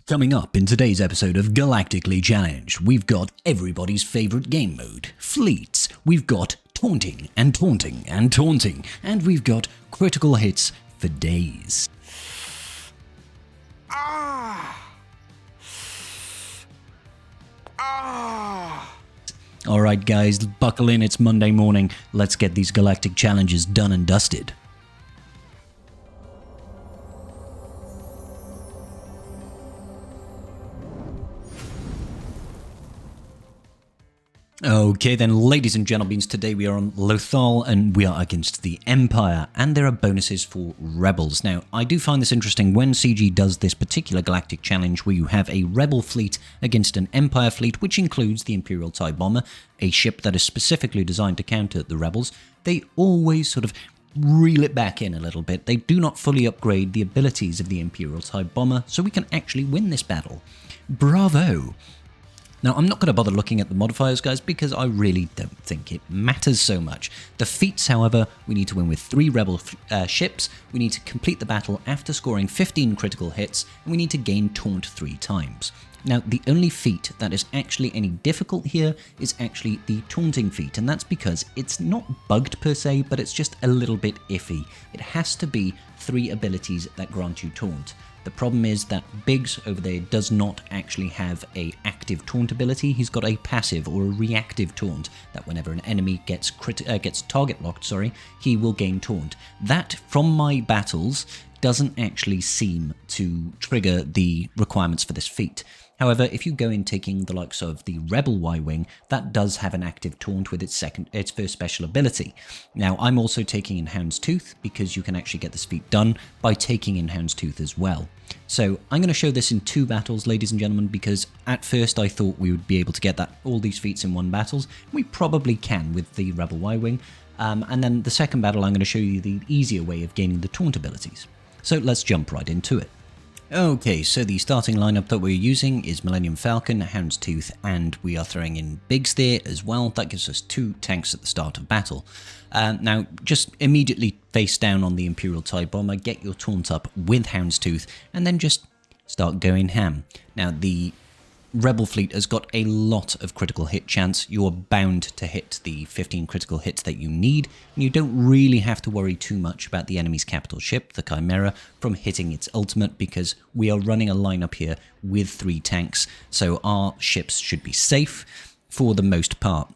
Coming up in today's episode of Galactically Challenged, we've got everybody's favourite game mode, Fleets, we've got taunting and taunting and taunting, and we've got critical hits for days. Alright guys, buckle in, it's Monday morning, let's get these galactic challenges done and dusted. Okay then, ladies and gentlemen, today we are on Lothal and we are against the Empire, and there are bonuses for Rebels. Now, I do find this interesting when CG does this particular galactic challenge where you have a Rebel fleet against an Empire fleet, which includes the Imperial TIE Bomber, a ship that is specifically designed to counter the Rebels. They always sort of reel it back in a little bit. They do not fully upgrade the abilities of the Imperial TIE Bomber, so we can actually win this battle. Bravo! Now, I'm not going to bother looking at the modifiers, guys, because I really don't think it matters so much. The feats, however, we need to win with 3 rebel ships, we need to complete the battle after scoring 15 critical hits, and we need to gain taunt 3 times. Now, the only feat that is actually any difficult here is actually the taunting feat, and that's because it's not bugged per se, but it's just a little bit iffy. It has to be 3 abilities that grant you taunt. The problem is that Biggs over there does not actually have a active taunt ability. He's got a passive or a reactive taunt that whenever an enemy gets target locked, he will gain taunt. That, from my battles, doesn't actually seem to trigger the requirements for this feat. However, if you go in taking the likes of the Rebel Y-Wing, that does have an active taunt with its first special ability. Now, I'm also taking in Houndstooth because you can actually get this feat done by taking in Houndstooth as well. So I'm going to show this in 2 battles, ladies and gentlemen, because at first I thought we would be able to get all these feats in 1 battle. We probably can with the Rebel Y-Wing. And then the second battle, I'm going to show you the easier way of gaining the taunt abilities. So let's jump right into it. Okay, so the starting lineup that we're using is Millennium Falcon, Houndstooth, and we are throwing in Biggs there as well. That gives us 2 tanks at the start of battle. Now, just immediately face down on the Imperial TIE Bomber, get your taunt up with Houndstooth, and then just start going ham. Now, the Rebel fleet has got a lot of critical hit chance. You are bound to hit the 15 critical hits that you need, and you don't really have to worry too much about the enemy's capital ship, the Chimera, from hitting its ultimate, because we are running a lineup here with 3 tanks, so our ships should be safe for the most part.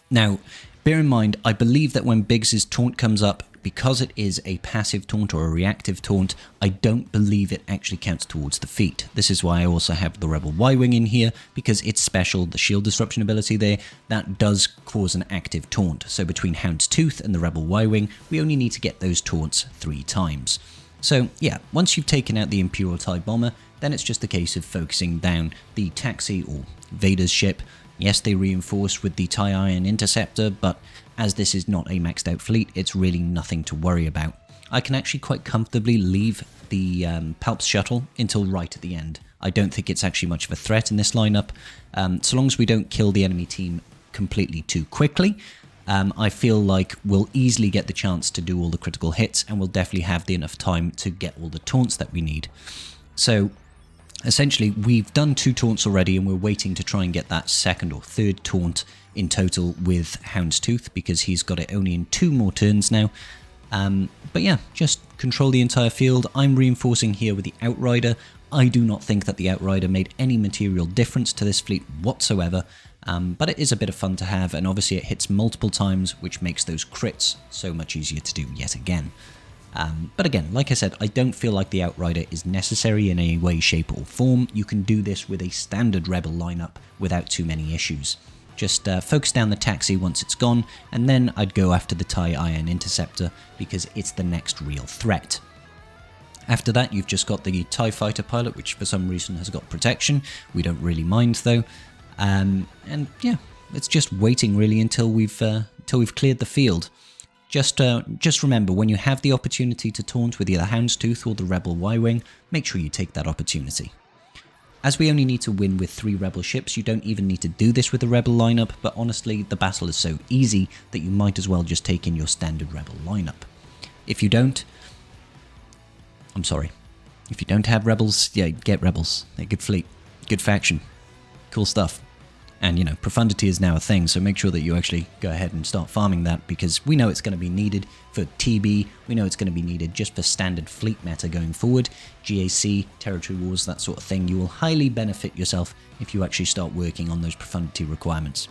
Now, bear in mind, I believe that when Biggs' taunt comes up, because it is a passive taunt or a reactive taunt, I don't believe it actually counts towards the feat. This is why I also have the Rebel Y-Wing in here, because it's special, the shield disruption ability there, that does cause an active taunt. So between Houndstooth and the Rebel Y-Wing, we only need to get those taunts 3 times. So yeah, once you've taken out the Imperial TIE Bomber, then it's just a case of focusing down the Taxi or Vader's ship. Yes, they reinforce with the TIE Iron Interceptor, but as this is not a maxed out fleet, it's really nothing to worry about. I can actually quite comfortably leave the Palps shuttle until right at the end. I don't think it's actually much of a threat in this lineup. So long as we don't kill the enemy team completely too quickly, I feel like we'll easily get the chance to do all the critical hits, and we'll definitely have enough time to get all the taunts that we need. So essentially, we've done 2 taunts already, and we're waiting to try and get that 2nd or 3rd taunt in total with Houndstooth, because he's got it only in 2 more turns now. But yeah, just control the entire field. I'm reinforcing here with the Outrider. I do not think that the Outrider made any material difference to this fleet whatsoever, but it is a bit of fun to have, and obviously it hits multiple times, which makes those crits so much easier to do yet again. But again, like I said, I don't feel like the Outrider is necessary in any way, shape or form. You can do this with a standard Rebel lineup without too many issues. Just focus down the Taxi once it's gone, and then I'd go after the TIE Iron Interceptor, because it's the next real threat. After that, you've just got the TIE Fighter pilot, which for some reason has got protection. We don't really mind though. And yeah, it's just waiting really until we've cleared the field. Just remember, when you have the opportunity to taunt with either Houndstooth or the Rebel Y-Wing, make sure you take that opportunity. As we only need to win with 3 Rebel ships, you don't even need to do this with the Rebel lineup, but honestly, the battle is so easy that you might as well just take in your standard Rebel lineup. If you don't, I'm sorry. If you don't have rebels, yeah, get rebels. They're a good fleet, good faction, cool stuff. And, you know, profundity is now a thing, so make sure that you actually go ahead and start farming that, because we know it's going to be needed for TB, we know it's going to be needed just for standard fleet meta going forward, GAC, territory wars, that sort of thing. You will highly benefit yourself if you actually start working on those profundity requirements.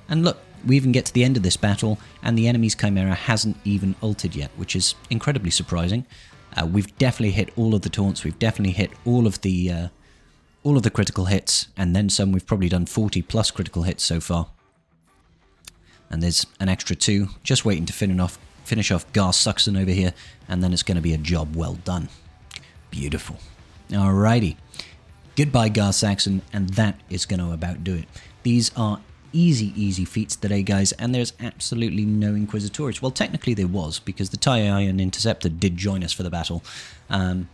And look, we even get to the end of this battle, and the enemy's Chimera hasn't even ulted yet, which is incredibly surprising. We've definitely hit all of the taunts, we've definitely hit all of the critical hits, and then some. We've probably done 40 plus critical hits so far. And there's an extra 2, just waiting to finish off Gar Saxon over here, and then it's going to be a job well done. Beautiful. Alrighty. Goodbye, Gar Saxon, and that is going to about do it. These are easy feats today, guys, and there's absolutely no Inquisitores. Well, technically there was, because the TIE Iron Interceptor did join us for the battle.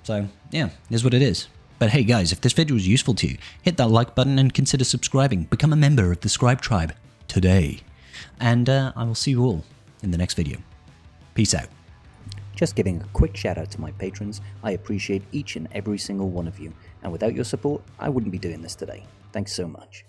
So, yeah, here's what it is. But hey guys, if this video was useful to you, hit that like button and consider subscribing. Become a member of the Scribe Tribe today. And I will see you all in the next video. Peace out. Just giving a quick shout out to my patrons. I appreciate each and every single one of you. And without your support, I wouldn't be doing this today. Thanks so much.